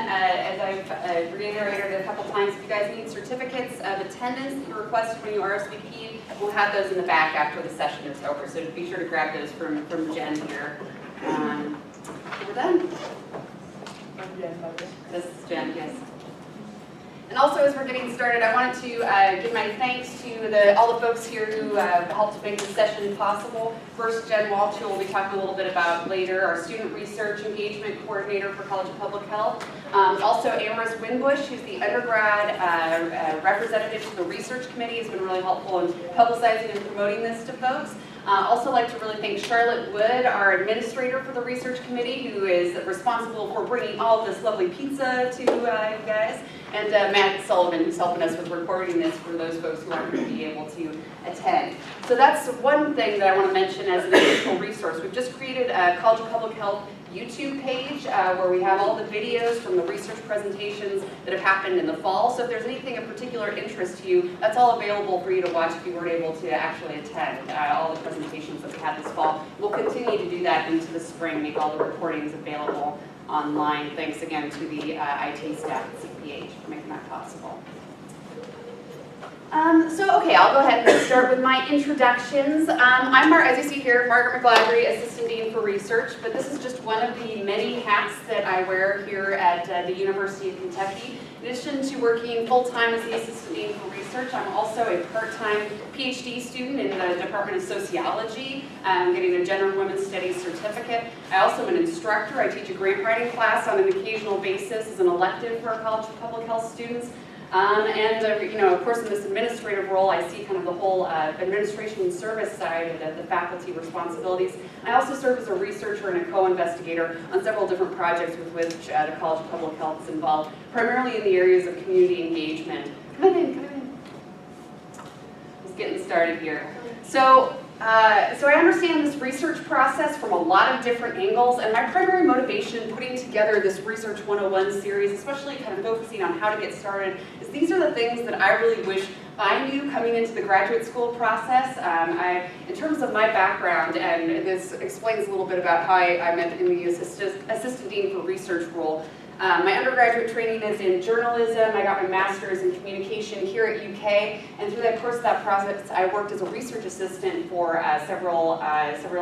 as I've reiterated a couple times, if you guys need certificates of attendance that you requested when you RSVP'd, we'll have those in the back after the session is over. So be sure to grab those from Jen here. We're done. This is Jen, yes. And also, as we're getting started, I wanted to give my thanks to all the folks here who helped make this session possible. First, Jen Walsh, who we'll be talking a little bit about later, our Student Research Engagement Coordinator for College of Public Health. Also, Amaris Winbush, who's the undergrad representative to the Research Committee, has been really helpful in publicizing and promoting this to folks. Also like to really thank Charlotte Wood, our administrator for the Research Committee, who is responsible for bringing all of this lovely pizza to you guys, and Matt Sullivan, who's helping us with recording this for those folks who aren't going to be able to attend. So that's one thing that I want to mention as an additional resource. We've just created a College of Public Health YouTube page where we have all the videos from the research presentations that have happened in the fall. So if there's anything of particular interest to you, that's all available for you to watch if you weren't able to actually attend all the presentations that we had this fall. We'll continue to do that into the spring, make all the recordings available online. Thanks again to the IT staff at CPH for making that possible. Okay, I'll go ahead and start with my introductions. I'm, as you see here, Margaret McGladrey, Assistant Dean for Research, but this is just one of the many hats that I wear here at the University of Kentucky. In addition to working full-time as the Assistant Dean for Research, I'm also a part-time PhD student in the Department of Sociology, getting a Gender and Women's Studies certificate. I also am an instructor. I teach a grant writing class on an occasional basis as an elective for our College of Public Health students. Of course, in this administrative role, I see kind of the whole administration and service side of the faculty responsibilities. I also serve as a researcher and a co-investigator on several different projects with which the College of Public Health is involved, primarily in the areas of community engagement. Come in. Just getting started here. So I understand this research process from a lot of different angles, and my primary motivation putting together this Research 101 series, especially kind of focusing on how to get started, is these are the things that I really wish I knew coming into the graduate school process. In terms of my background, and this explains a little bit about how I'm in the Assistant Dean for Research role. My undergraduate training is in journalism. I got my master's in communication here at UK, and through the course of that process, I worked as a research assistant for several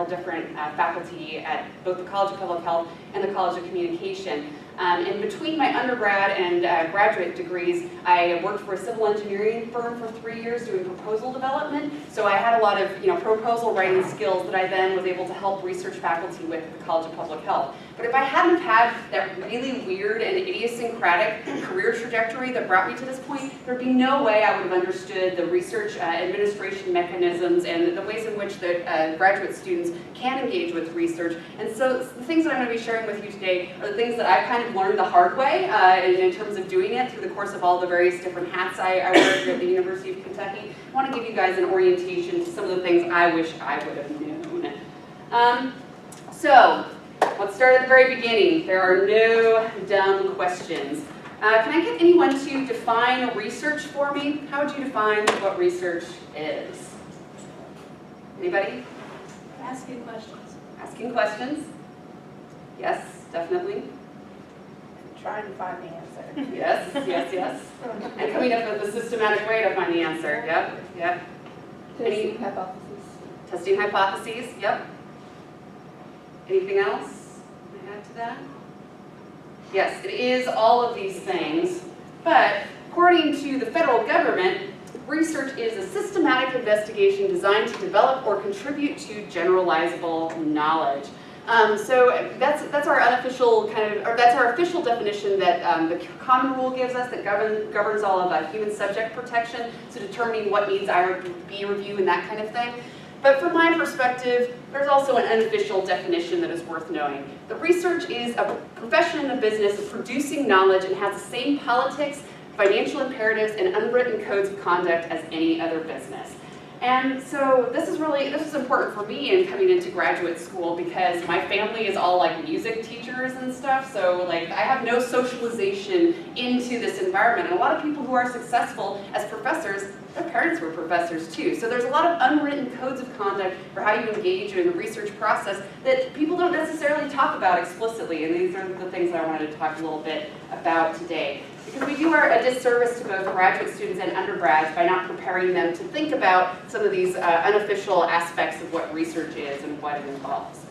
different faculty at both the College of Public Health and the College of Communication. And between my undergrad and graduate degrees, I worked for a civil engineering firm for 3 years doing proposal development. So I had a lot of proposal writing skills that I then was able to help research faculty with at the College of Public Health. But if I hadn't had that really weird and idiosyncratic career trajectory that brought me to this point, there'd be no way I would have understood the research administration mechanisms and the ways in which the graduate students can engage with research. And so the things that I'm going to be sharing with you today are the things that I've kind of learned the hard way in terms of doing it through the course of all the various different hats I wear here at the University of Kentucky. I want to give you guys an orientation to some of the things I wish I would have known. So let's start at the very beginning. There are no dumb questions. Can I get anyone to define research for me? How would you define what research is? Anybody? Asking questions. Asking questions? Yes, definitely. Trying to find the answer. Yes. And coming up with a systematic way to find the answer. Yep. Testing hypotheses. Testing hypotheses, yep. Anything else to add to that? Yes, it is all of these things, but according to the federal government, research is a systematic investigation designed to develop or contribute to generalizable knowledge. So that's our unofficial that's our official definition that the Common Rule gives us that governs all of human subject protection, so determining what needs IRB review and that kind of thing. But from my perspective, there's also an unofficial definition that is worth knowing. The research is a profession in the business of producing knowledge and has the same politics, financial imperatives, and unwritten codes of conduct as any other business. And so this is important for me in coming into graduate school because my family is all like music teachers and stuff, so like I have no socialization into this environment. And a lot of people who are successful as professors, their parents were professors too. So there's a lot of unwritten codes of conduct for how you engage in the research process that people don't necessarily talk about explicitly, and these are the things that I wanted to talk a little bit about today. Because we do a disservice to both graduate students and undergrads by not preparing them to think about some of these unofficial aspects of what research is and what it involves.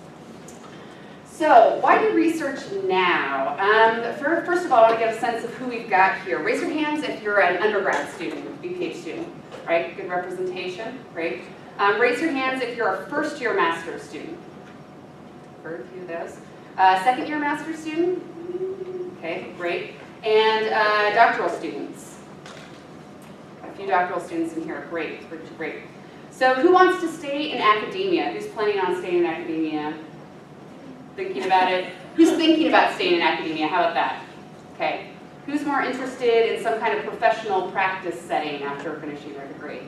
So, why do research now? First of all, I want to get a sense of who we've got here. Raise your hands if you're an undergrad student, CPH student, right? Good representation, great. Raise your hands if you're a first-year master's student. Heard a few of those. Second-year master's student? Okay, great. And doctoral students. A few doctoral students in here, great, great. So who wants to stay in academia? Who's planning on staying in academia? Thinking about it? Who's thinking about staying in academia? How about that? Okay. Who's more interested in some kind of professional practice setting after finishing their degree?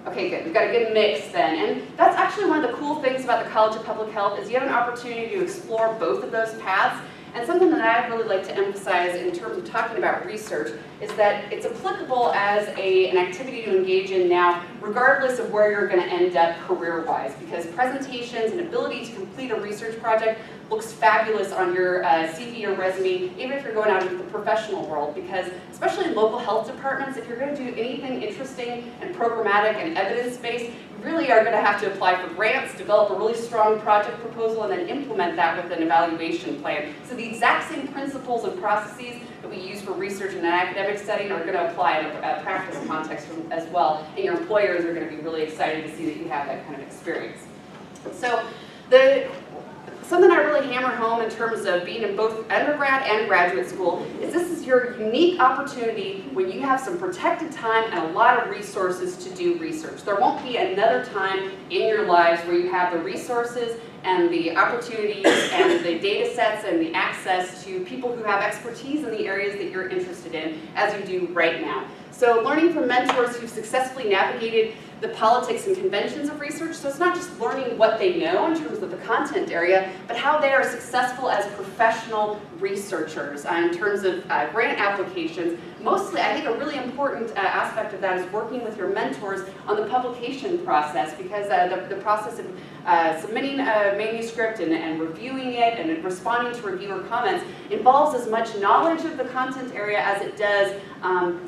Okay, good. We've got a good mix then. And that's actually one of the cool things about the College of Public Health is you have an opportunity to explore both of those paths. And something that I'd really like to emphasize in terms of talking about research is that it's applicable as an activity to engage in now, regardless of where you're going to end up career-wise, because presentations and ability to complete a research project looks fabulous on your CV or resume, even if you're going out into the professional world, because especially in local health departments, if you're going to do anything interesting and programmatic and evidence-based, you really are going to have to apply for grants, develop a really strong project proposal, and then implement that with an evaluation plan. So the exact same principles and processes that we use for research in an academic setting are going to apply in a practice context as well, and your employers are going to be really excited to see that you have that kind of experience. So something I really hammer home in terms of being in both undergrad and graduate school is this is your unique opportunity when you have some protected time and a lot of resources to do research. There won't be another time in your lives where you have the resources and the opportunities and the data sets and the access to people who have expertise in the areas that you're interested in as you do right now. So learning from mentors who've successfully navigated the politics and conventions of research, so it's not just learning what they know in terms of the content area, but how they are successful as professional researchers in terms of grant applications. Mostly, I think a really important aspect of that is working with your mentors on the publication process, because the process of submitting a manuscript and reviewing it and responding to reviewer comments involves as much knowledge of the content area as it does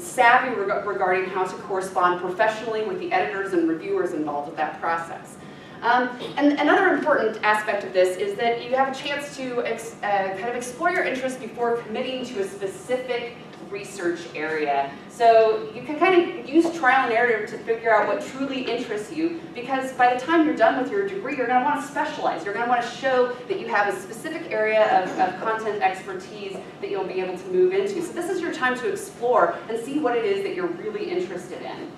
savvy regarding how to correspond professionally with the editors and reviewers involved with that process. And another important aspect of this is that you have a chance to kind of explore your interests before committing to a specific research area. So you can kind of use trial and error to figure out what truly interests you, because by the time you're done with your degree, you're going to want to specialize. You're going to want to show that you have a specific area of content expertise that you'll be able to move into. So this is your time to explore and see what it is that you're really interested in.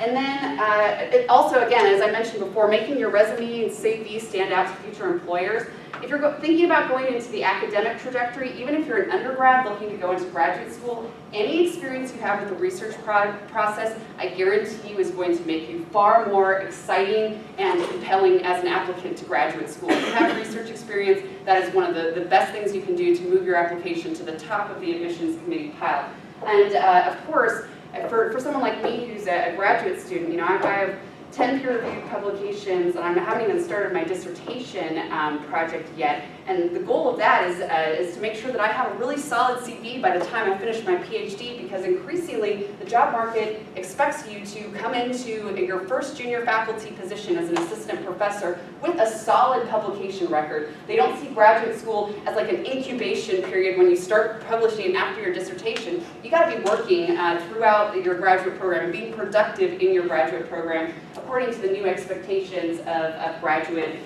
And then also, again, as I mentioned before, making your resume and CV stand out to future employers. If you're thinking about going into the academic trajectory, even if you're an undergrad looking to go into graduate school, any experience you have with the research process, I guarantee you is going to make you far more exciting and compelling as an applicant to graduate school. If you have research experience, that is one of the best things you can do to move your application to the top of the admissions committee pile. And of course, for someone like me who's a graduate student, you know, I have 10 peer-reviewed publications, and I haven't even started my dissertation project yet. And the goal of that is to make sure that I have a really solid CV by the time I finish my PhD, because increasingly the job market expects you to come into your first junior faculty position as an assistant professor with a solid publication record. They don't see graduate school as like an incubation period when you start publishing after your dissertation. You got to be working throughout your graduate program and being productive in your graduate program according to the new expectations of graduate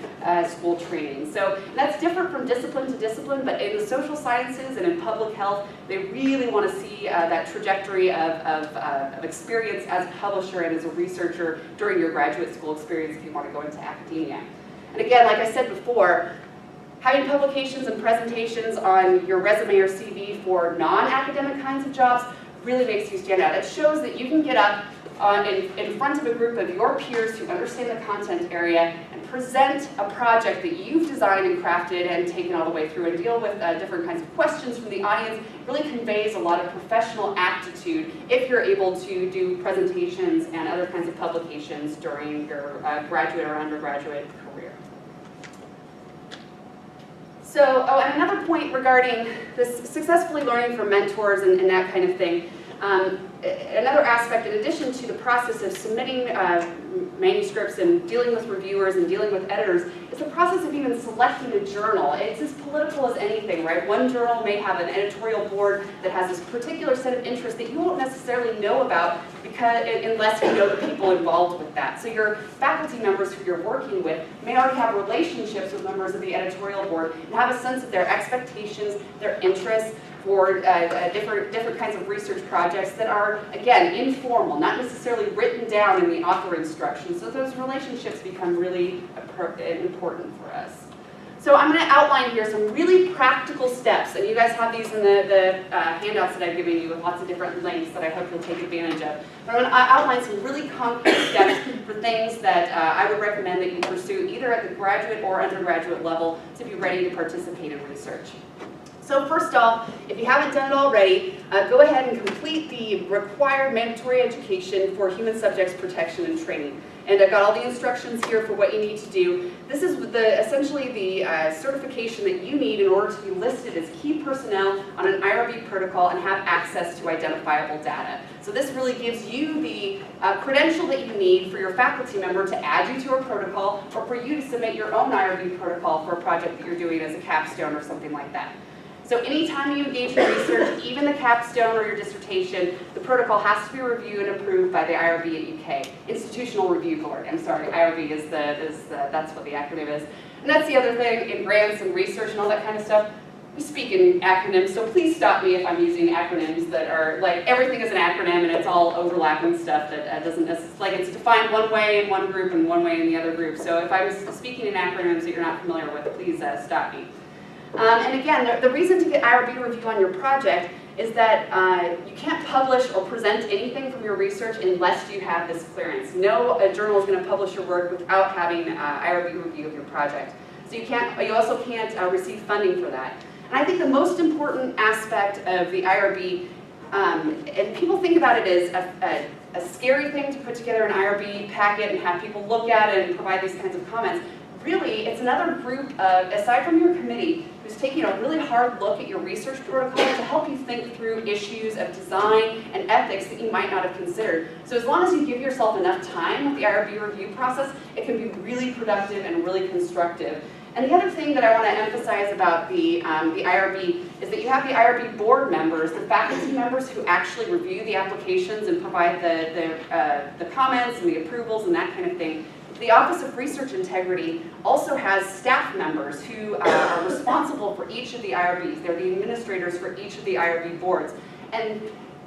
school training. So that's different from discipline to discipline, but in the social sciences and in public health, they really want to see that trajectory of experience as a publisher and as a researcher during your graduate school experience if you want to go into academia. And again, like I said before, having publications and presentations on your resume or CV for non-academic kinds of jobs really makes you stand out. It shows that you can get up in front of a group of your peers who understand the content area and present a project that you've designed and crafted and taken all the way through and deal with different kinds of questions from the audience. It really conveys a lot of professional aptitude if you're able to do presentations and other kinds of publications during your graduate or undergraduate career. So, and another point regarding this successfully learning from mentors and that kind of thing. Another aspect, in addition to the process of submitting manuscripts and dealing with reviewers and dealing with editors, is the process of even selecting a journal. It's as political as anything, right? One journal may have an editorial board that has this particular set of interests that you won't necessarily know about unless you know the people involved with that. So your faculty members who you're working with may already have relationships with members of the editorial board and have a sense of their expectations, their interests, for different kinds of research projects that are, again, informal, not necessarily written down in the author instructions. So those relationships become really important for us. So I'm going to outline here some really practical steps, and you guys have these in the handouts that I've given you with lots of different links that I hope you'll take advantage of. But I'm going to outline some really concrete steps for things that I would recommend that you pursue either at the graduate or undergraduate level to be ready to participate in research. So first off, if you haven't done it already, go ahead and complete the required mandatory education for human subjects protection and training. And I've got all the instructions here for what you need to do. This is essentially the certification that you need in order to be listed as key personnel on an IRB protocol and have access to identifiable data. So this really gives you the credential that you need for your faculty member to add you to a protocol or for you to submit your own IRB protocol for a project that you're doing as a capstone or something like that. So anytime you engage in research, even the capstone or your dissertation, the protocol has to be reviewed and approved by the IRB at UK, Institutional Review Board. I'm sorry, IRB that's what the acronym is. And that's the other thing in grants and research and all that kind of stuff. We speak in acronyms, so please stop me if I'm using acronyms that are like everything is an acronym and it's all overlapping stuff that doesn't necessarily, like it's defined one way in one group and one way in the other group. So if I'm speaking in acronyms that you're not familiar with, please stop me. And again, the reason to get IRB review on your project is that you can't publish or present anything from your research unless you have this clearance. No journal is going to publish your work without having IRB review of your project. So you also can't receive funding for that. And I think the most important aspect of the IRB, and people think about it as a scary thing to put together an IRB packet and have people look at it and provide these kinds of comments. Really, it's another group of, aside from your committee, who's taking a really hard look at your research protocol to help you think through issues of design and ethics that you might not have considered. So as long as you give yourself enough time with the IRB review process, it can be really productive and really constructive. And the other thing that I want to emphasize about the IRB is that you have the IRB board members, the faculty members who actually review the applications and provide the comments and the approvals and that kind of thing. The Office of Research Integrity also has staff members who are responsible for each of the IRBs. They're the administrators for each of the IRB boards. And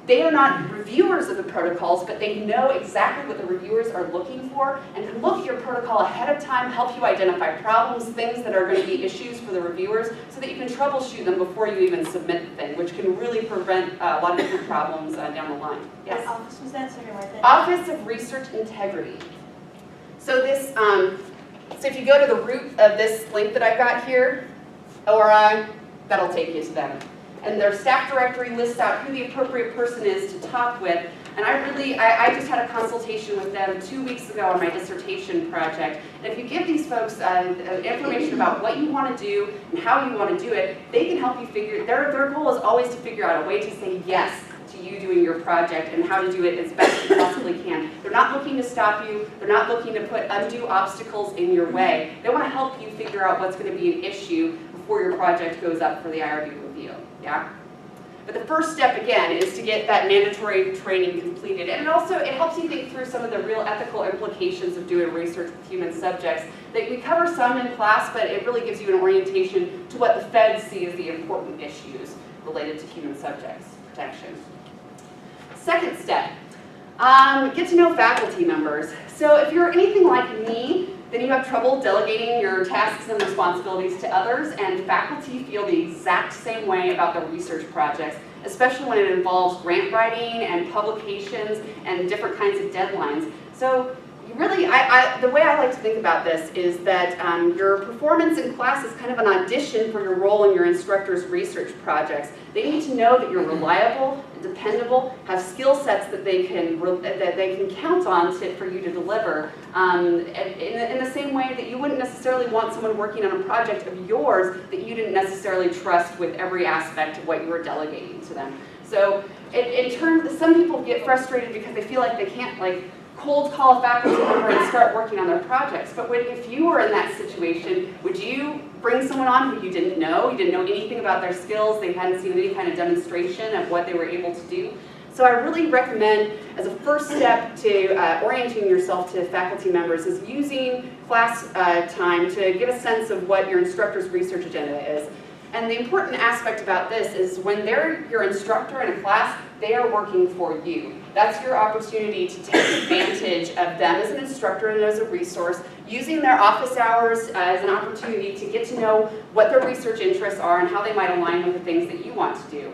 they are not reviewers of the protocols, but they know exactly what the reviewers are looking for and can look at your protocol ahead of time, help you identify problems, things that are going to be issues for the reviewers, so that you can troubleshoot them before you even submit the thing, which can really prevent a lot of different problems down the line. Yes? What office was that? So you're right there. Office of Research Integrity. So this, so if you go to the root of this link that I've got here, ORI, that'll take you to them. And their staff directory lists out who the appropriate person is to talk with. And I just had a consultation with them 2 weeks ago on my dissertation project. And if you give these folks information about what you want to do and how you want to do it, they can help you figure, their goal is always to figure out a way to say yes to you doing your project and how to do it as best you possibly can. They're not looking to stop you. They're not looking to put undue obstacles in your way. They want to help you figure out what's going to be an issue before your project goes up for the IRB review. Yeah? But the first step, again, is to get that mandatory training completed. And it helps you think through some of the real ethical implications of doing research with human subjects. That we cover some in class, but it really gives you an orientation to what the feds see as the important issues related to human subjects protection. Second step, get to know faculty members. So if you're anything like me, then you have trouble delegating your tasks and responsibilities to others, and faculty feel the exact same way about their research projects, especially when it involves grant writing and publications and different kinds of deadlines. So really, the way I like to think about this is that your performance in class is kind of an audition for your role in your instructor's research projects. They need to know that you're reliable, dependable, have skill sets that they can count on for you to deliver. In the same way that you wouldn't necessarily want someone working on a project of yours that you didn't necessarily trust with every aspect of what you were delegating to them. So in turn, some people get frustrated because they feel like they can't cold call a faculty member and start working on their projects. But if you were in that situation, would you bring someone on who you didn't know anything about their skills, they hadn't seen any kind of demonstration of what they were able to do? So I really recommend, as a first step to orienting yourself to faculty members, is using class time to get a sense of what your instructor's research agenda is. And the important aspect about this is when they're your instructor in a class, they are working for you. That's your opportunity to take advantage of them as an instructor and as a resource, using their office hours as an opportunity to get to know what their research interests are and how they might align with the things that you want to do.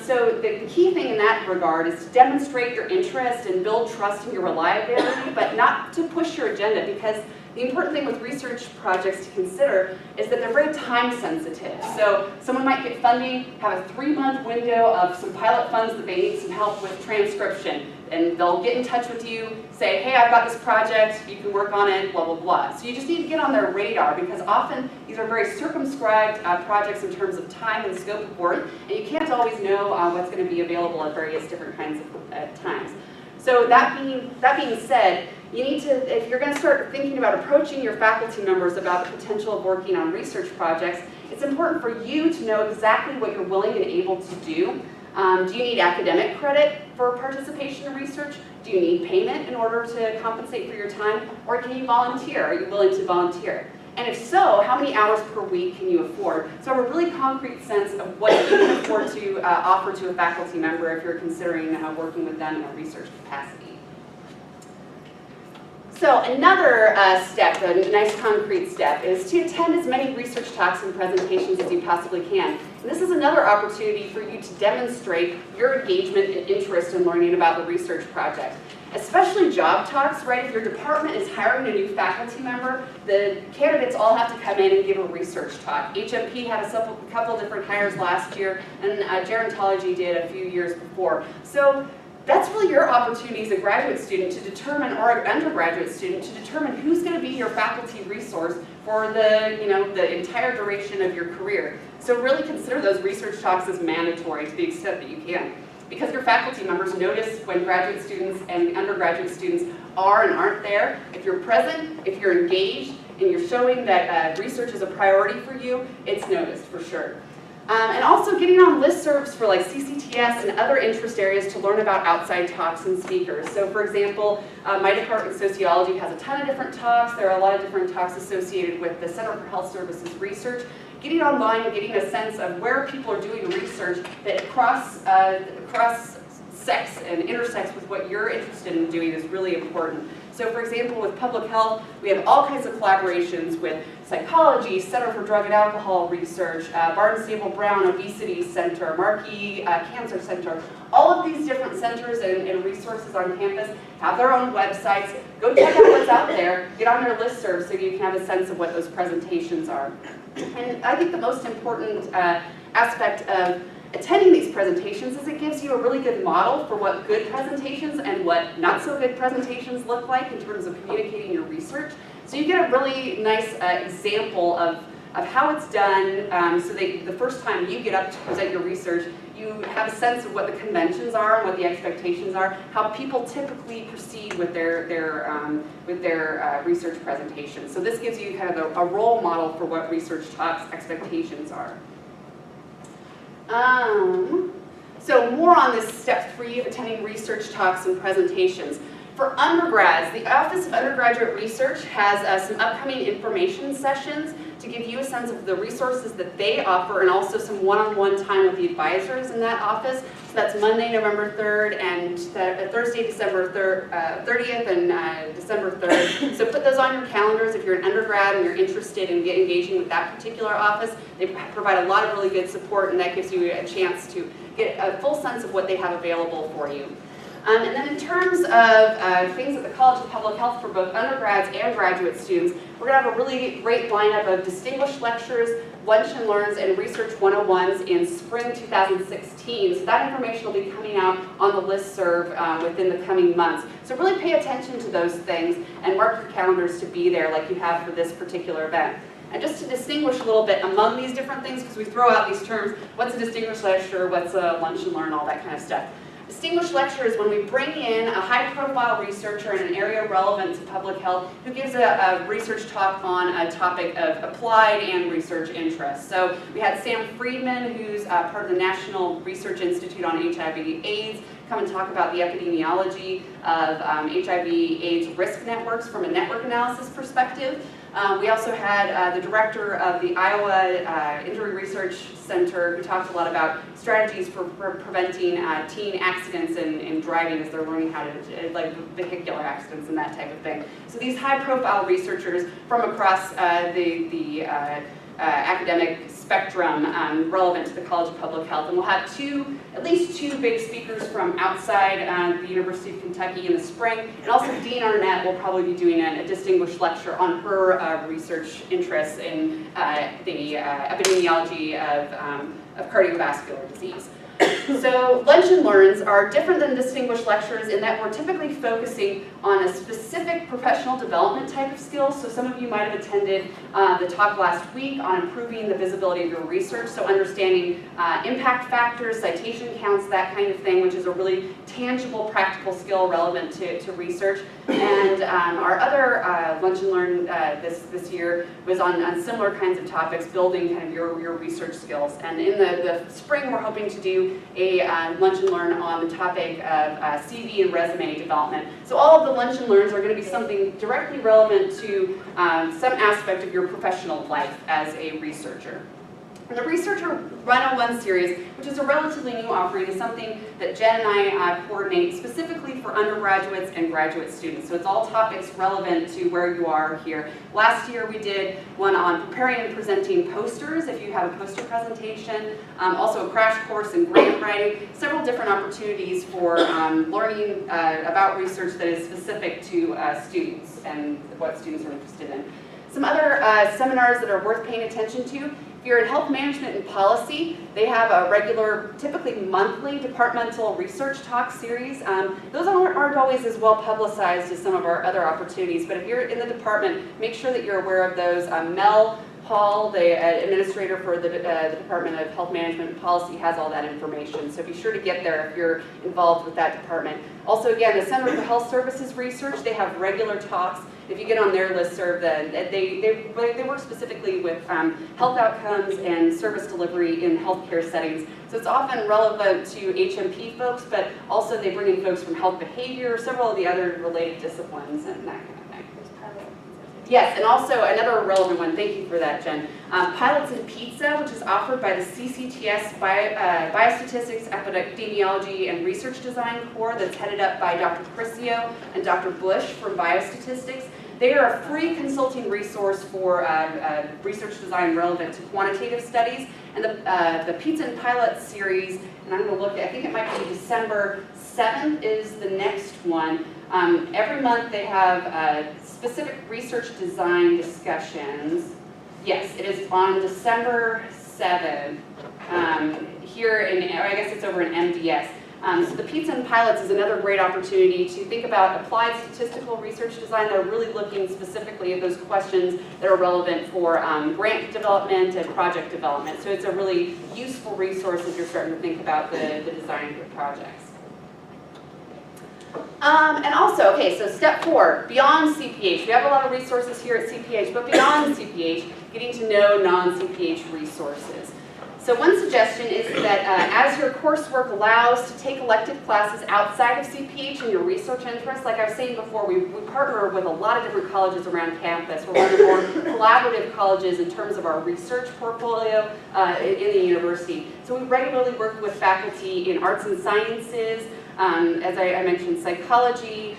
So the key thing in that regard is to demonstrate your interest and build trust in your reliability, but not to push your agenda, because the important thing with research projects to consider is that they're very time sensitive. So someone might get funding, have a 3-month window of some pilot funds that they need some help with transcription, and they'll get in touch with you, say, hey, I've got this project, you can work on it, blah, blah, blah. So you just need to get on their radar, because often these are very circumscribed projects in terms of time and scope of work, and you can't always know what's going to be available at various different kinds of times. So that being said, you need to, if you're going to start thinking about approaching your faculty members about the potential of working on research projects, it's important for you to know exactly what you're willing and able to do. Do you need academic credit for participation in research? Do you need payment in order to compensate for your time? Or can you volunteer? Are you willing to volunteer? And if so, how many hours per week can you afford? So have a really concrete sense of what you can afford to offer to a faculty member if you're considering working with them in a research capacity. So another step, a nice concrete step, is to attend as many research talks and presentations as you possibly can. And this is another opportunity for you to demonstrate your engagement and interest in learning about the research project. Especially job talks, right? If your department is hiring a new faculty member, the candidates all have to come in and give a research talk. HMP had a couple different hires last year, and gerontology did a few years before. So that's really your opportunity as a graduate student to determine, or an undergraduate student, to determine who's going to be your faculty resource for the entire duration of your career. So really consider those research talks as mandatory to the extent that you can. Because your faculty members notice when graduate students and undergraduate students are and aren't there. If you're present, if you're engaged, and you're showing that research is a priority for you, it's noticed for sure. And also getting on listservs for like CCTS and other interest areas to learn about outside talks and speakers. So for example, my department, sociology, has a ton of different talks. There are a lot of different talks associated with the Center for Health Services Research. Getting online and getting a sense of where people are doing research that cross sects and intersects with what you're interested in doing is really important. So for example, with public health, we have all kinds of collaborations with psychology, Center for Drug and Alcohol Research, Barnes-Sable-Brown Obesity Center, Markey Cancer Center. All of these different centers and resources on campus have their own websites. Go check out what's out there, get on their listserv so you can have a sense of what those presentations are. And I think the most important aspect of attending these presentations is it gives you a really good model for what good presentations and what not so good presentations look like in terms of communicating your research. So you get a really nice example of how it's done, so that the first time you get up to present your research, you have a sense of what the conventions are and what the expectations are, how people typically proceed with their research presentations. So this gives you kind of a role model for what research talks expectations are. So more on this step 3 of attending research talks and presentations. For undergrads, the Office of Undergraduate Research has some upcoming information sessions to give you a sense of the resources that they offer and also some one-on-one time with the advisors in that office. So that's Monday, November 3rd and Thursday, December 30th and December 3rd. So put those on your calendars if you're an undergrad and you're interested in engaging with that particular office. They provide a lot of really good support, and that gives you a chance to get a full sense of what they have available for you. And then in terms of things at the College of Public Health for both undergrads and graduate students, we're going to have a really great lineup of distinguished lectures, lunch and learns, and research 101s in spring 2016. So that information will be coming out on the listserv within the coming months. So really pay attention to those things and mark your calendars to be there like you have for this particular event. And just to distinguish a little bit among these different things, because we throw out these terms, what's a distinguished lecture, what's a lunch and learn, all that kind of stuff. Distinguished lecture is when we bring in a high-profile researcher in an area relevant to public health who gives a research talk on a topic of applied and research interest. So we had Sam Friedman, who's part of the National Research Institute on HIV/AIDS, come and talk about the epidemiology of HIV/AIDS risk networks from a network analysis perspective. We also had the director of the Iowa Injury Research Center who talked a lot about strategies for preventing teen accidents and driving as they're learning how to, like vehicular accidents and that type of thing. So these high-profile researchers from across the academic spectrum relevant to the College of Public Health. And we'll have at least two big speakers from outside the University of Kentucky in the spring. And also Dean Arnett will probably be doing a distinguished lecture on her research interests in the epidemiology of cardiovascular disease. So lunch and learns are different than distinguished lectures in that we're typically focusing on a specific professional development type of skill. So some of you might have attended the talk last week on improving the visibility of your research, so understanding impact factors, citation counts, that kind of thing, which is a really tangible, practical skill relevant to research. And our other lunch and learn this year was on similar kinds of topics, building kind of your research skills. And in the spring, we're hoping to do a lunch and learn on the topic of CV and resume development. So all of the lunch and learns are going to be something directly relevant to some aspect of your professional life as a researcher. And the Researcher 101 series, which is a relatively new offering, is something that Jen and I coordinate specifically for undergraduates and graduate students. So it's all topics relevant to where you are here. Last year we did one on preparing and presenting posters, if you have a poster presentation, also a crash course in grant writing, several different opportunities for learning about research that is specific to students and what students are interested in. Some other seminars that are worth paying attention to. If you're in health management and policy, they have a regular, typically monthly departmental research talk series. Those aren't always as well publicized as some of our other opportunities, but if you're in the department, make sure that you're aware of those. Mel Hall, the administrator for the Department of Health Management and Policy, has all that information, so be sure to get there if you're involved with that department. Also, again, the Center for Health Services Research, they have regular talks. If you get on their listserv, then they work specifically with health outcomes and service delivery in healthcare settings. So it's often relevant to HMP folks, but also they bring in folks from health behavior, several of the other related disciplines, and that kind of thing. Yes, and also another relevant one, thank you for that, Jen. Pilots in Pizza, which is offered by the CCTS Biostatistics, Epidemiology, and Research Design Core that's headed up by Dr. Criscio and Dr. Bush from Biostatistics. They are a free consulting resource for research design relevant to quantitative studies. And the Pizza and Pilot series, and I'm going to look, I think it might be December 7th is the next one. Every month they have specific research design discussions. Yes, it is on December 7th here in, or I guess it's over in MDS. So the Pizza and Pilots is another great opportunity to think about applied statistical research design. They're really looking specifically at those questions that are relevant for grant development and project development. So it's a really useful resource as you're starting to think about the design of your projects. And also, okay, so step 4, beyond CPH. We have a lot of resources here at CPH, but beyond CPH, getting to know non-CPH resources. So one suggestion is that as your coursework allows to take elective classes outside of CPH and your research interests, like I was saying before, we partner with a lot of different colleges around campus. We're one of the more collaborative colleges in terms of our research portfolio in the university. So we regularly work with faculty in arts and sciences, as I mentioned, psychology,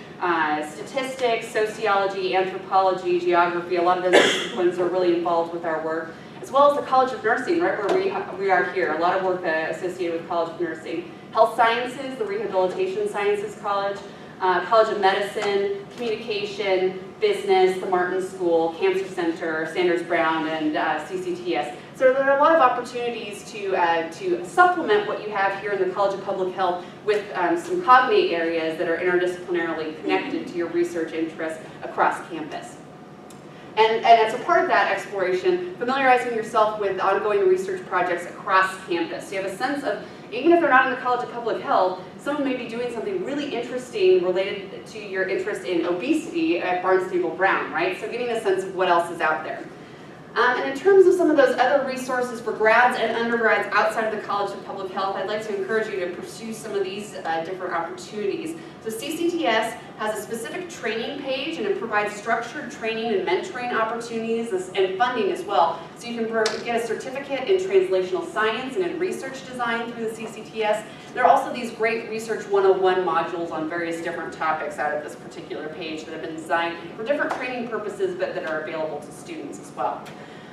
statistics, sociology, anthropology, geography. A lot of those disciplines are really involved with our work, as well as the College of Nursing, right where we are here. A lot of work associated with College of Nursing. Health Sciences, the Rehabilitation Sciences College, College of Medicine, Communication, Business, the Martin School, Cancer Center, Sanders Brown, and CCTS. So there are a lot of opportunities to supplement what you have here in the College of Public Health with some cognate areas that are interdisciplinarily connected to your research interests across campus. And as a part of that exploration, familiarizing yourself with ongoing research projects across campus. So you have a sense of, even if they're not in the College of Public Health, someone may be doing something really interesting related to your interest in obesity at Barnstable Brown, right? So getting a sense of what else is out there. And in terms of some of those other resources for grads and undergrads outside of the College of Public Health, I'd like to encourage you to pursue some of these different opportunities. So CCTS has a specific training page, and it provides structured training and mentoring opportunities and funding as well. So you can get a certificate in translational science and in research design through the CCTS. There are also these great Research 101 modules on various different topics out of this particular page that have been designed for different training purposes, but that are available to students as well.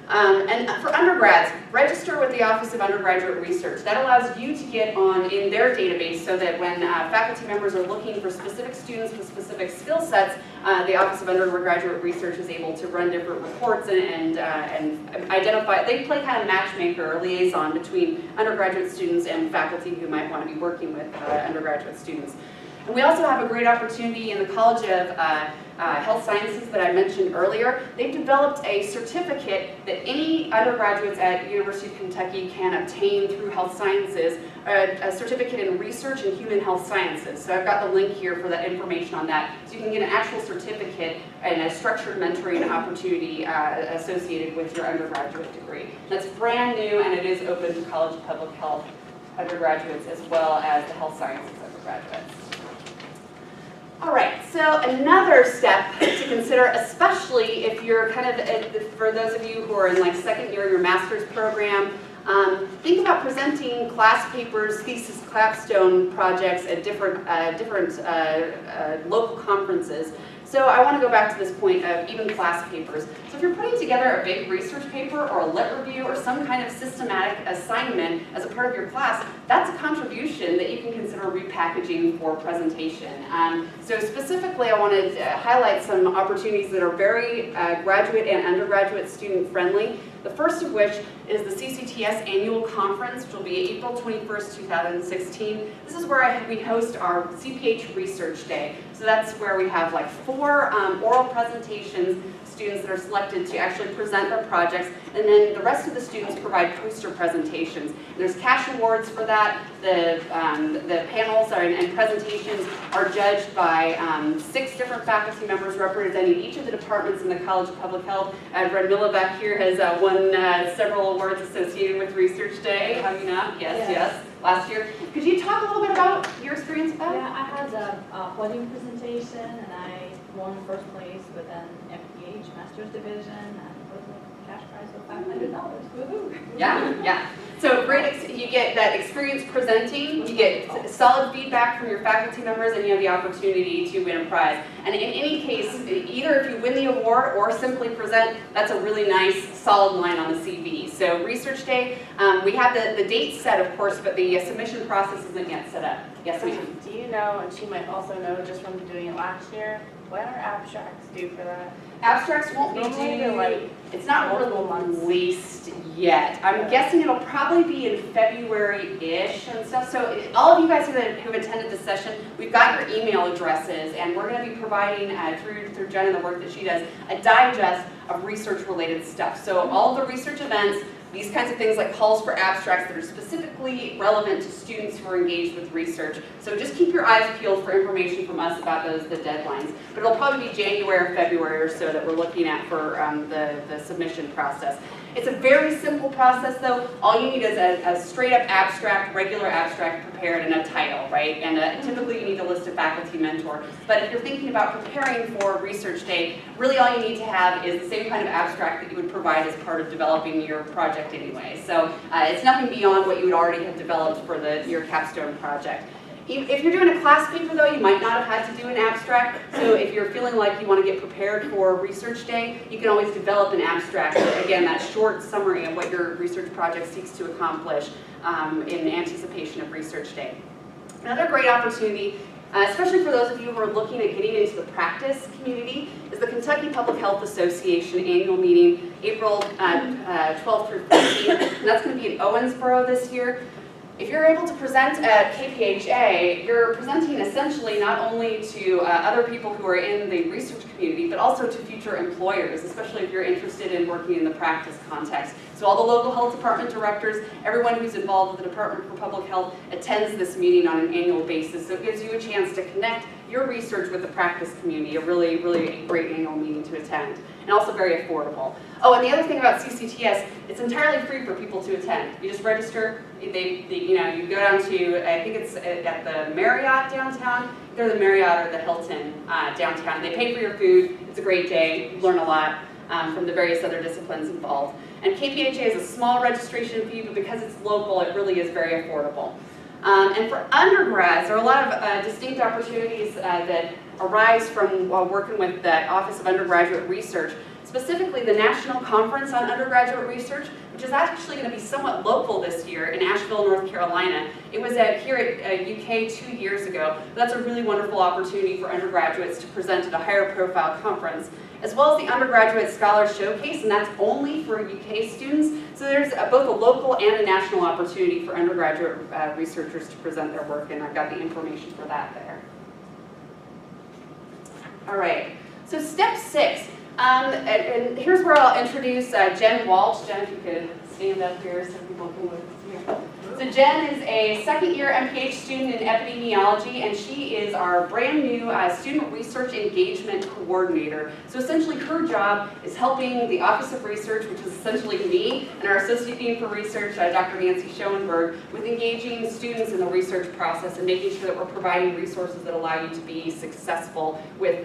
And for undergrads, register with the Office of Undergraduate Research. That allows you to get on in their database so that when faculty members are looking for specific students with specific skill sets, the Office of Undergraduate Research is able to run different reports and identify. They play kind of matchmaker or liaison between undergraduate students and faculty who might want to be working with undergraduate students. And we also have a great opportunity in the College of Health Sciences that I mentioned earlier. They've developed a certificate that any undergraduates at University of Kentucky can obtain through health sciences, a certificate in research and human health sciences. So I've got the link here for that information on that. So you can get an actual certificate and a structured mentoring opportunity associated with your undergraduate degree. That's brand new, and it is open to College of Public Health undergraduates as well as the health sciences undergraduates. All right, so another step to consider, especially if you're kind of, for those of you who are in like second year of your master's program, think about presenting class papers, thesis, capstone projects at different local conferences. So I want to go back to this point of even class papers. So if you're putting together a big research paper or a lit review or some kind of systematic assignment as a part of your class, that's a contribution that you can consider repackaging for presentation. So specifically, I want to highlight some opportunities that are very graduate and undergraduate student friendly. The first of which is the CCTS Annual Conference, which will be April 21st, 2016. This is where we host our CPH Research Day. So that's where we have like 4 oral presentations, students that are selected to actually present their projects, and then the rest of the students provide poster presentations. There's cash awards for that. The panels and presentations are judged by 6 different faculty members representing each of the departments in the College of Public Health. Brad back here has won several awards associated with Research Day. Have you not? Yes. Last year. Could you talk a little bit about your experience with that? Yeah, I had a podium presentation, and I won first place with an MPH Master's Division, and with a cash prize of $500. Woohoo! Yeah. So great, you get that experience presenting, you get solid feedback from your faculty members, and you have the opportunity to win a prize. And in any case, either if you win the award or simply present, that's a really nice, solid line on the CV. So Research Day, we have the date set, of course, but the submission process isn't yet set up. Yes, ma'am? Do you know, and she might also know just from doing it last year, when are abstracts due for that? Abstracts won't be Normally due, they're like it's not multiple months. released yet. I'm guessing it'll probably be in February-ish and stuff. So all of you guys who've attended this session, we've got your email addresses, and we're going to be providing, through Jen and the work that she does, a digest of research-related stuff. So all of the research events, these kinds of things like calls for abstracts that are specifically relevant to students who are engaged with research. So just keep your eyes peeled for information from us about the deadlines. But it'll probably be January or February or so that we're looking at for the submission process. It's a very simple process though. All you need is a straight up abstract, regular abstract prepared, and a title, right? And typically you need to list a faculty mentor. But if you're thinking about preparing for Research Day, really all you need to have is the same kind of abstract that you would provide as part of developing your project anyway. So it's nothing beyond what you would already have developed for your capstone project. If you're doing a class paper though, you might not have had to do an abstract. So if you're feeling like you want to get prepared for Research Day, you can always develop an abstract. Again, that short summary of what your research project seeks to accomplish in anticipation of Research Day. Another great opportunity, especially for those of you who are looking at getting into the practice community, is the Kentucky Public Health Association annual meeting, April 12th through 15th. And that's going to be in Owensboro this year. If you're able to present at KPHA, you're presenting essentially not only to other people who are in the research community, but also to future employers, especially if you're interested in working in the practice context. So all the local health department directors, everyone who's involved with the Department for Public Health attends this meeting on an annual basis. So it gives you a chance to connect your research with the practice community, a really, really great annual meeting to attend. And also very affordable. Oh, and the other thing about CCTS, it's entirely free for people to attend. You just register, you go down to, I think it's at the Marriott downtown, either the Marriott or the Hilton downtown. They pay for your food, it's a great day, you learn a lot from the various other disciplines involved. And KPHA is a small registration fee, but because it's local, it really is very affordable. And for undergrads, there are a lot of distinct opportunities that arise from working with the Office of Undergraduate Research, specifically the National Conference on Undergraduate Research, which is actually going to be somewhat local this year in Asheville, North Carolina. It was here at UK 2 years ago. That's a really wonderful opportunity for undergraduates to present at a higher profile conference, as well as the Undergraduate Scholar Showcase, and that's only for UK students. So there's both a local and a national opportunity for undergraduate researchers to present their work, and I've got the information for that there. All right, so step 6, and here's where I'll introduce Jen Walsh. Jen, if you could stand up here so people can look here. So Jen is a second-year MPH student in epidemiology, and she is our brand new student research engagement coordinator. So essentially her job is helping the Office of Research, which is essentially me, and our Associate Dean for Research, Dr. Nancy Schoenberg, with engaging students in the research process and making sure that we're providing resources that allow you to be successful with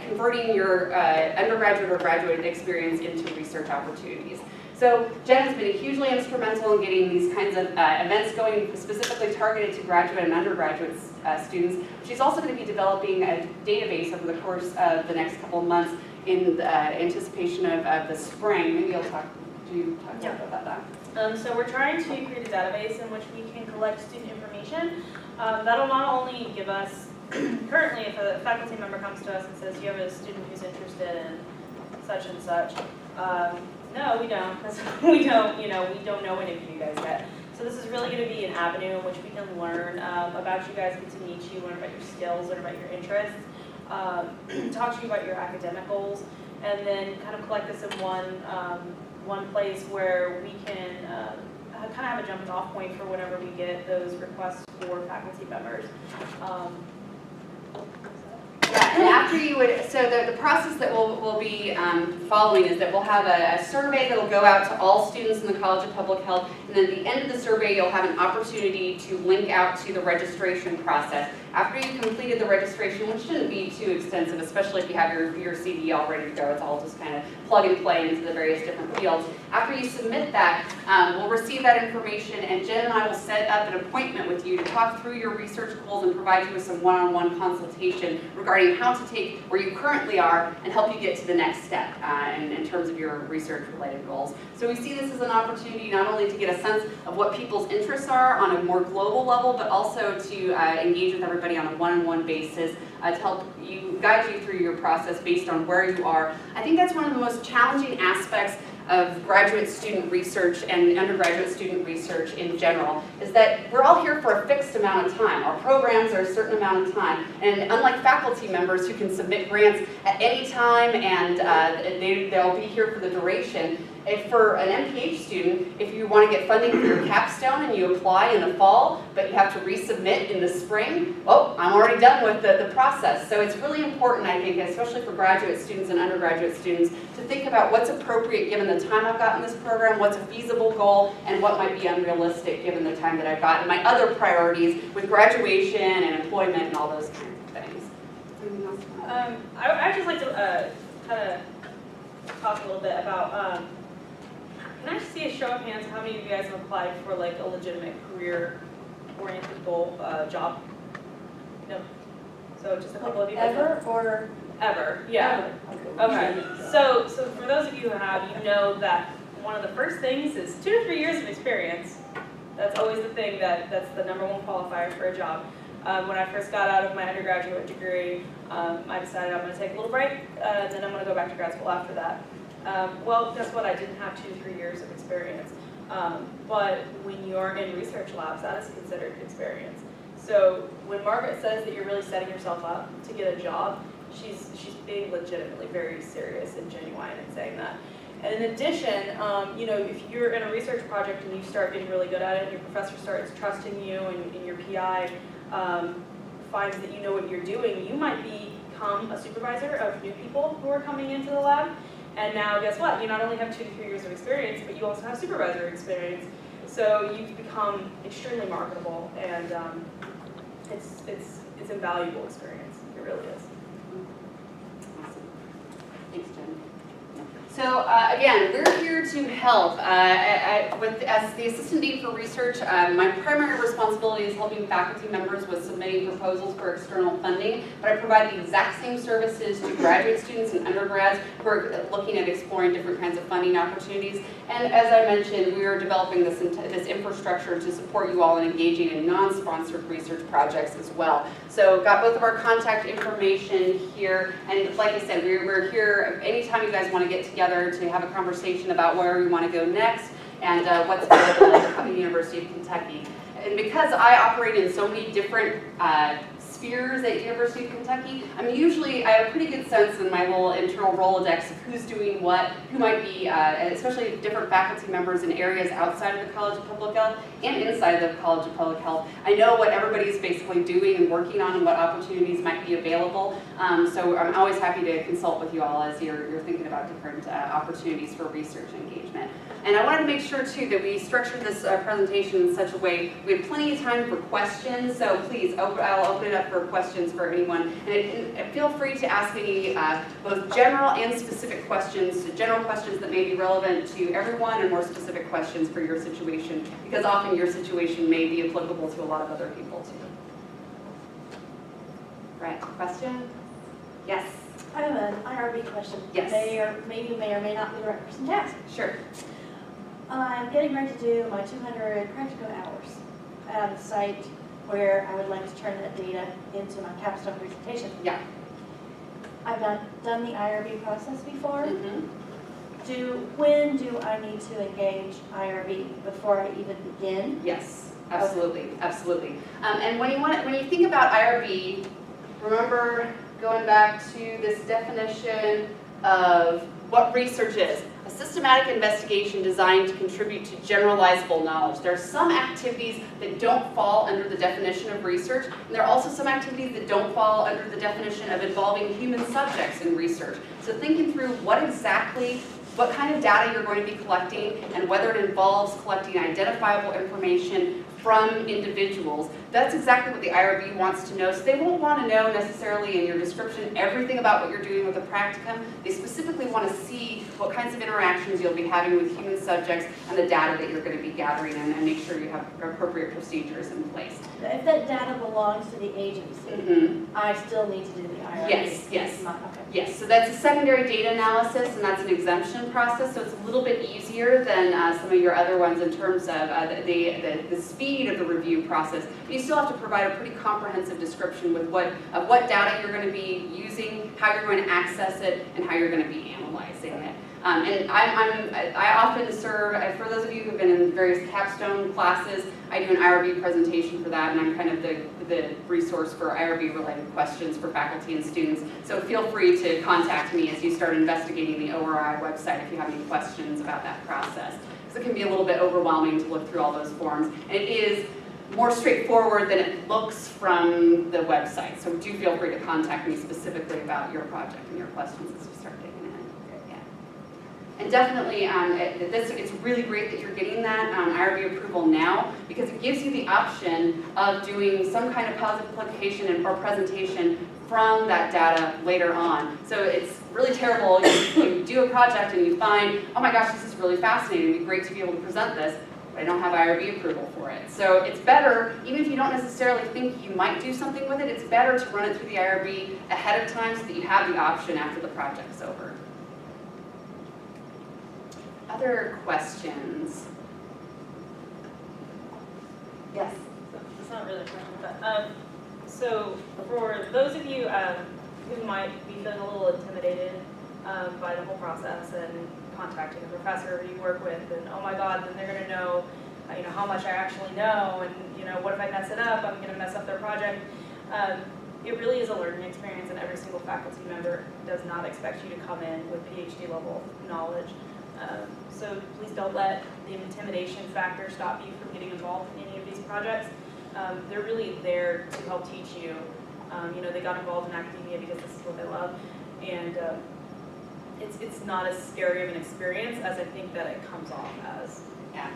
converting your undergraduate or graduate experience into research opportunities. So Jen has been hugely instrumental in getting these kinds of events going, specifically targeted to graduate and undergraduate students. She's also going to be developing a database over the course of the next couple of months in anticipation of the spring. Maybe I'll talk about that. So we're trying to create a database in which we can collect student information. That'll not only give us, currently if a faculty member comes to us and says, you have a student who's interested in such and such, no, we don't, because we don't know any of you guys yet. So this is really going to be an avenue in which we can learn about you guys, get to meet you, learn about your skills, learn about your interests, talk to you about your academic goals, and then kind of collect this in one place where we can kind of have a jumping off point for whenever we get those requests for faculty members. Yeah, and after you would, so the process that we'll be following is that we'll have a survey that will go out to all students in the College of Public Health, and then at the end of the survey you'll have an opportunity to link out to the registration process. After you've completed the registration, which shouldn't be too extensive, especially if you have your CD all ready to go, it's all just kind of plug and play into the various different fields. After you submit that, we'll receive that information, and Jen and I will set up an appointment with you to talk through your research goals and provide you with some one-on-one consultation regarding how to take where you currently are and help you get to the next step in terms of your research-related goals. So we see this as an opportunity not only to get a sense of what people's interests are on a more global level, but also to engage with everybody on a one-on-one basis to help you guide you through your process based on where you are. I think that's one of the most challenging aspects of graduate student research and undergraduate student research in general, is that we're all here for a fixed amount of time. Our programs are a certain amount of time, and unlike faculty members who can submit grants at any time and they'll be here for the duration, If for an MPH student, if you want to get funding for your capstone and you apply in the fall, but you have to resubmit in the spring, oh, I'm already done with the process. So it's really important, I think, especially for graduate students and undergraduate students, to think about what's appropriate given the time I've got in this program, what's a feasible goal, and what might be unrealistic given the time that I've got, and my other priorities with graduation and employment and all those kinds of things. Anything else? I'd just like to kind of talk a little bit about, can I see a show of hands how many of you guys have applied for like a legitimate career-oriented goal job? No. So just a couple of you. Ever or? Ever, yeah. Okay. So for those of you who have, you know that one of the first things is 2 to 3 years of experience. That's always the thing that's the #1 qualifier for a job. When I first got out of my undergraduate degree, I decided I'm going to take a little break, and then I'm going to go back to grad school after that. Well, guess what? I didn't have 2 to 3 years of experience. But when you're in research labs, that is considered experience. So when Margaret says that you're really setting yourself up to get a job, she's being legitimately very serious and genuine in saying that. And in addition, you know, if you're in a research project and you start getting really good at it, and your professor starts trusting you, and your PI finds that you know what you're doing, you might become a supervisor of new people who are coming into the lab. And now, guess what? You not only have 2 to 3 years of experience, but you also have supervisor experience. So you've become extremely marketable, and it's invaluable experience. It really is. Awesome. Thanks, Jen. So again, we're here to help. As the Assistant Dean for Research, my primary responsibility is helping faculty members with submitting proposals for external funding, but I provide the exact same services to graduate students and undergrads who are looking at exploring different kinds of funding opportunities. And as I mentioned, we are developing this infrastructure to support you all in engaging in non-sponsored research projects as well. So got both of our contact information here, and like I said, we're here anytime you guys want to get together to have a conversation about where we want to go next and what's available at the University of Kentucky. And because I operate in so many different spheres at University of Kentucky, I have a pretty good sense in my little internal Rolodex of who's doing what, who might be, especially different faculty members in areas outside of the College of Public Health and inside the College of Public Health. I know what everybody's basically doing and working on and what opportunities might be available. So I'm always happy to consult with you all as you're thinking about different opportunities for research engagement. And I wanted to make sure too that we structured this presentation in such a way we have plenty of time for questions. So please, I'll open it up for questions for anyone. And feel free to ask any both general and specific questions, general questions that may be relevant to everyone and more specific questions for your situation, because often your situation may be applicable to a lot of other people too. Right, question? Yes? I have an IRB question. Yes. May or may not be the right person to ask. Sure. I'm getting ready to do my 200 practical hours at a site where I would like to turn that data into my capstone presentation. Yeah. I've done the IRB process before. Mm-hmm. When do I need to engage IRB before I even begin? Yes, absolutely, absolutely. And when you think about IRB, remember going back to this definition of what research is. A systematic investigation designed to contribute to generalizable knowledge. There are some activities that don't fall under the definition of research, and there are also some activities that don't fall under the definition of involving human subjects in research. So thinking through what kind of data you're going to be collecting and whether it involves collecting identifiable information from individuals. That's exactly what the IRB wants to know. So they won't want to know necessarily in your description everything about what you're doing with a practicum. They specifically want to see what kinds of interactions you'll be having with human subjects and the data that you're going to be gathering, and make sure you have appropriate procedures in place. If that data belongs to the agency, Mm-hmm. I still need to do the IRB. Yes, yes. Okay. Yes, so that's a secondary data analysis, and that's an exemption process, so it's a little bit easier than some of your other ones in terms of the speed of the review process. But you still have to provide a pretty comprehensive description with what data you're going to be using, how you're going to access it, and how you're going to be analyzing it. And I often serve, for those of you who've been in various capstone classes, I do an IRB presentation for that, and I'm kind of the resource for IRB related questions for faculty and students. So feel free to contact me as you start investigating the ORI website if you have any questions about that process. Because it can be a little bit overwhelming to look through all those forms. And it is more straightforward than it looks from the website. So do feel free to contact me specifically about your project and your questions as we start digging in. Yeah. And definitely, it's really great that you're getting that IRB approval now, because it gives you the option of doing some kind of publication or presentation from that data later on. So it's really terrible, you do a project and you find, oh my gosh, this is really fascinating, it'd be great to be able to present this, but I don't have IRB approval for it. So it's better, even if you don't necessarily think you might do something with it, it's better to run it through the IRB ahead of time so that you have the option after the project's over. Other questions? Yes? It's not really a question, but so for those of you who might be feeling a little intimidated by the whole process and contacting a professor you work with, and oh my God, then they're going to know, how much I actually know, and what if I mess it up? I'm going to mess up their project. It really is a learning experience, and every single faculty member does not expect you to come in with PhD level knowledge. So please don't let the intimidation factor stop you from getting involved in any of these projects. They're really there to help teach you. They got involved in academia because this is what they love, and it's not as scary of an experience as I think that it comes off as.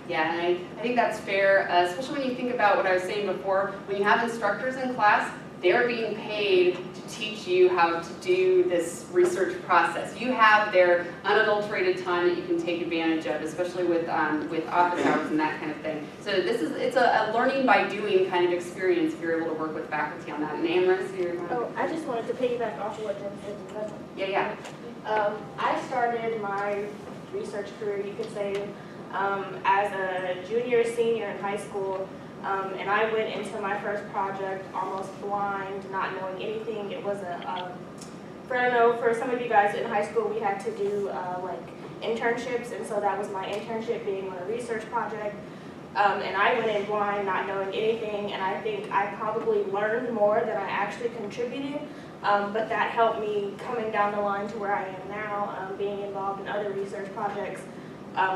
Yeah, and I think that's fair, especially when you think about what I was saying before. When you have instructors in class, they're being paid to teach you how to do this research process. You have their unadulterated time that you can take advantage of, especially with office hours and that kind of thing. So it's a learning by doing kind of experience if you're able to work with faculty on that. And Amherst, I just wanted to piggyback off of what Jen said. Yeah. I started my research career, you could say, as a junior, senior in high school. And I went into my first project almost blind, not knowing anything. It was for some of you guys in high school, we had to do like internships, and so that was my internship, being on a research project. And I went in blind, not knowing anything, and I think I probably learned more than I actually contributed. But that helped me coming down the line to where I am now, being involved in other research projects.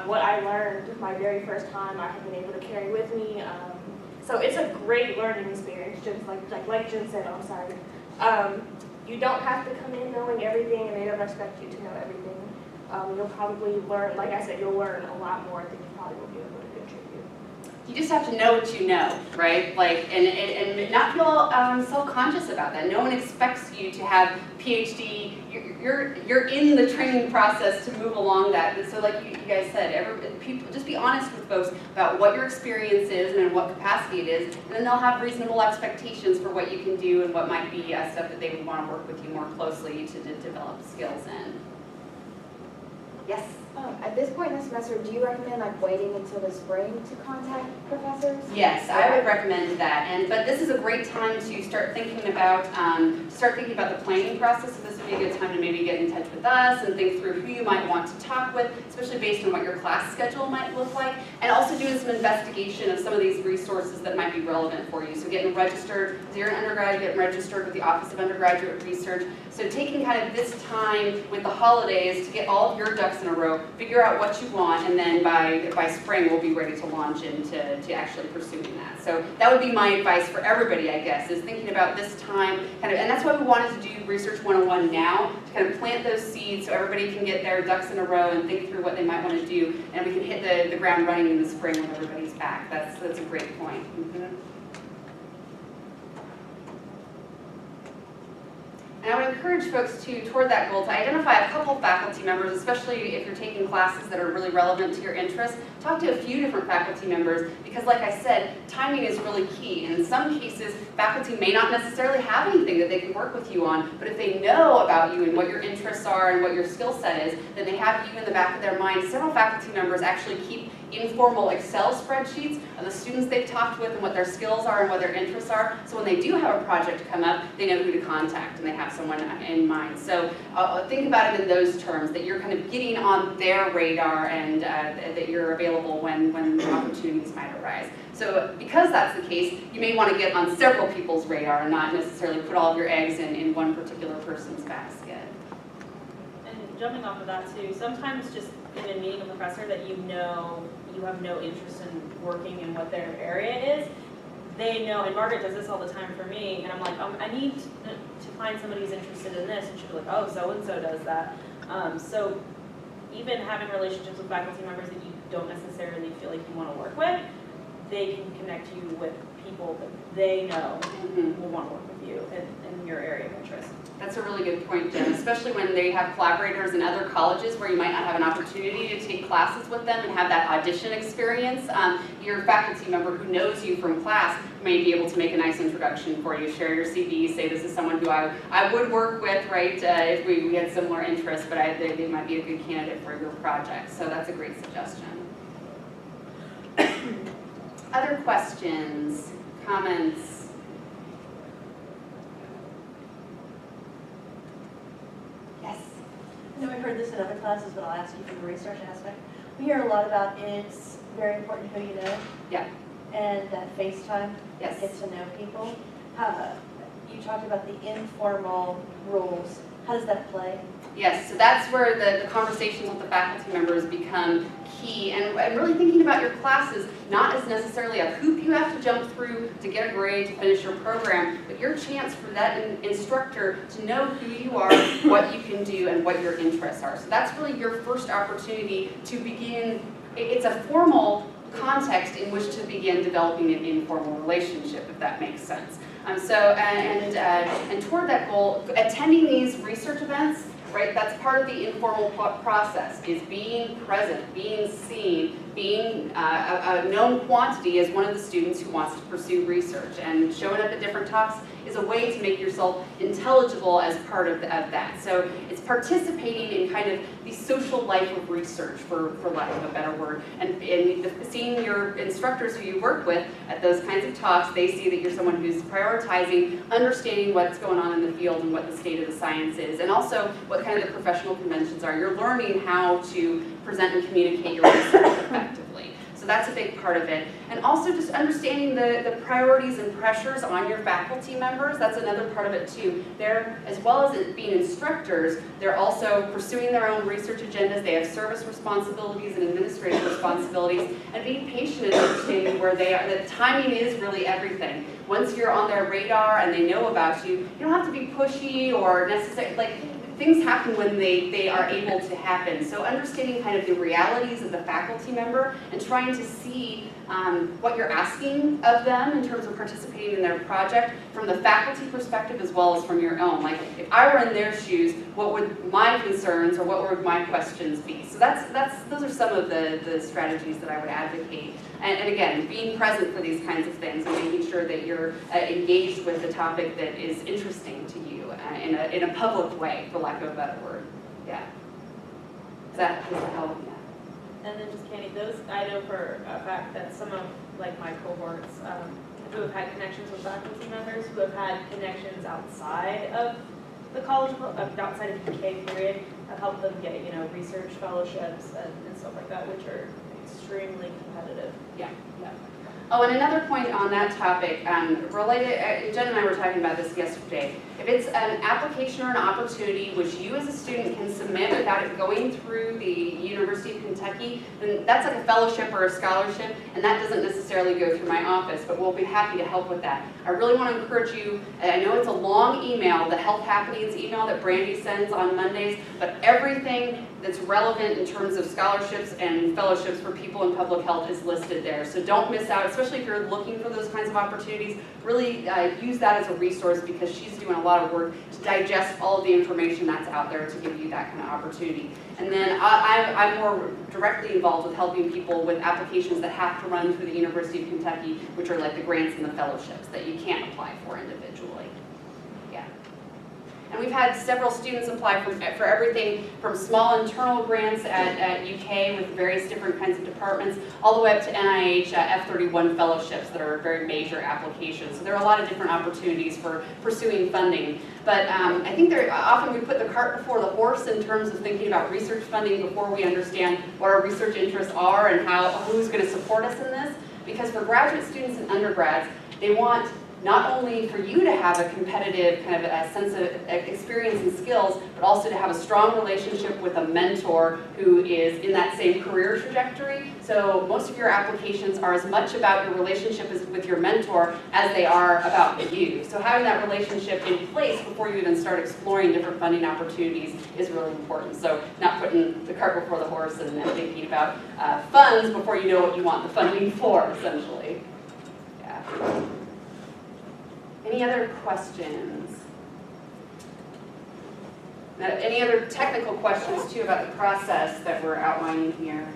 What I learned my very first time, I have been able to carry with me. So it's a great learning experience, just like Jen said, I'm sorry. You don't have to come in knowing everything, and they don't expect you to know everything. You'll probably learn, like I said, you'll learn a lot more than you probably will be able to contribute. You just have to know what you know, right? And not feel self-conscious about that. No one expects you to have PhD. You're in the training process to move along that. So like you guys said, people just be honest with folks about what your experience is and in what capacity it is, and then they'll have reasonable expectations for what you can do and what might be stuff that they would want to work with you more closely to develop skills in. Yes? At this point in the semester, do you recommend waiting until the spring to contact professors? Yes, I would recommend that. But this is a great time to start thinking about the planning process. So this would be a good time to maybe get in touch with us and think through who you might want to talk with, especially based on what your class schedule might look like, and also doing some investigation of some of these resources that might be relevant for you. So getting registered, if you're an undergrad, getting registered with the Office of Undergraduate Research. So taking kind of this time with the holidays to get all of your ducks in a row, figure out what you want, and then by spring we'll be ready to launch into actually pursuing that. So that would be my advice for everybody, I guess, is thinking about this time, and that's why we wanted to do Research 101 now, to kind of plant those seeds so everybody can get their ducks in a row and think through what they might want to do, and we can hit the ground running in the spring when everybody's back. That's a great point. Mm-hmm. And I would encourage folks toward that goal, to identify a couple faculty members, especially if you're taking classes that are really relevant to your interests, talk to a few different faculty members, because like I said, timing is really key. And in some cases, faculty may not necessarily have anything that they can work with you on, but if they know about you and what your interests are and what your skill set is, then they have you in the back of their mind. Several faculty members actually keep informal Excel spreadsheets of the students they've talked with and what their skills are and what their interests are. So when they do have a project come up, they know who to contact and they have someone in mind. So think about it in those terms, that you're kind of getting on their radar and that you're available when opportunities might arise. So because that's the case, you may want to get on several people's radar and not necessarily put all of your eggs in one particular person's basket. And jumping off of that too, sometimes just in meeting a professor that you know you have no interest in working in what their area is, they know, and Margaret does this all the time for me, and I'm like, I need to find somebody who's interested in this, and she'll be like, oh, so-and-so does that. So even having relationships with faculty members that you don't necessarily feel like you want to work with, they can connect you with people that they know will want to work with you in your area of interest. That's a really good point, Jen, especially when they have collaborators in other colleges where you might not have an opportunity to take classes with them and have that audition experience. Your faculty member who knows you from class may be able to make a nice introduction for you, share your CV, say this is someone who I would work with, right, if we had similar interests, but they might be a good candidate for your project. So that's a great suggestion. Other questions, comments? Yes. I know we've heard this in other classes, but I'll ask you from the research aspect. We hear a lot about it's very important who you know. Yeah. And that FaceTime, Yes. get to know people. You talked about the informal rules. How does that play? Yes, so that's where the conversations with the faculty members become key, and really thinking about your classes not as necessarily a hoop you have to jump through to get a grade to finish your program, but your chance for that instructor to know who you are, what you can do, and what your interests are. So that's really your first opportunity to begin. It's a formal context in which to begin developing an informal relationship, if that makes sense. And toward that goal, attending these research events, right, that's part of the informal process, is being present, being seen, being a known quantity as one of the students who wants to pursue research. And showing up at different talks is a way to make yourself intelligible as part of that. So it's participating in kind of the social life of research, for lack of a better word, and seeing your instructors who you work with at those kinds of talks. They see that you're someone who's prioritizing understanding what's going on in the field and what the state of the science is, and also what kind of the professional conventions are. You're learning how to present and communicate your research effectively. So that's a big part of it. And also just understanding the priorities and pressures on your faculty members. That's another part of it too. They're, as well as it being instructors, they're also pursuing their own research agendas. They have service responsibilities and administrative responsibilities, and being patient and understanding where they are. The timing is really everything. Once you're on their radar and they know about you, you don't have to be pushy or necessarily, like, things happen when they are able to happen. So understanding kind of the realities of the faculty member and trying to see what you're asking of them in terms of participating in their project from the faculty perspective as well as from your own. Like, if I were in their shoes, what would my concerns or what would my questions be? So those are some of the strategies that I would advocate. And again, being present for these kinds of things and making sure that you're engaged with the topic that is interesting to you in a public way, for lack of a better word. Yeah. Does that help? Yeah. And then just Candy, those, I know for a fact that some of like my cohorts who have had connections with faculty members, who have had connections outside of the college, outside of the PK period, have helped them get, research fellowships and stuff like that, which are extremely competitive. Yeah. Yeah. Oh, and another point on that topic, related, Jen and I were talking about this yesterday. If it's an application or an opportunity which you as a student can submit without it going through the University of Kentucky, then that's like a fellowship or a scholarship, and that doesn't necessarily go through my office, but we'll be happy to help with that. I really want to encourage you, and I know it's a long email, the Health Happenings email that Brandy sends on Mondays, but everything that's relevant in terms of scholarships and fellowships for people in public health is listed there. So don't miss out, especially especially if you're looking for those kinds of opportunities, really use that as a resource because she's doing a lot of work to digest all of the information that's out there to give you that kind of opportunity. And then I'm more directly involved with helping people with applications that have to run through the University of Kentucky, which are like the grants and the fellowships that you can't apply for individually. Yeah. And we've had several students apply for everything from small internal grants at UK with various different kinds of departments, all the way up to NIH F31 fellowships that are very major applications. So there are a lot of different opportunities for pursuing funding. But I think often we put the cart before the horse in terms of thinking about research funding before we understand what our research interests are and who's going to support us in this. Because for graduate students and undergrads, they want not only for you to have a competitive kind of a sense of experience and skills, but also to have a strong relationship with a mentor who is in that same career trajectory. So most of your applications are as much about your relationship with your mentor as they are about you. So having that relationship in place before you even start exploring different funding opportunities is really important. So not putting the cart before the horse and thinking about funds before you know what you want the funding for, essentially. Yeah. Any other questions? Now, any other technical questions too about the process that we're outlining here?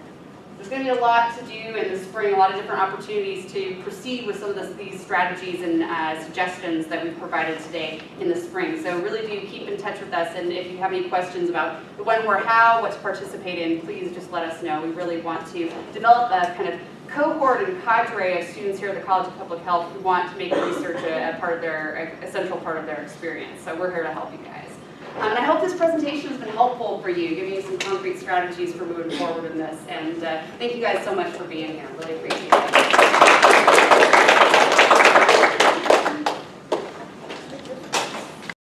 There's going to be a lot to do in the spring, a lot of different opportunities to proceed with some of these strategies and suggestions that we've provided today in the spring. So really do keep in touch with us, and if you have any questions about the when, where, how, what to participate in, please just let us know. We really want to develop a kind of cohort and cadre of students here at the College of Public Health who want to make research a central part of their experience. So we're here to help you guys. And I hope this presentation has been helpful for you, giving you some concrete strategies for moving forward in this. And thank you guys so much for being here. Really appreciate it.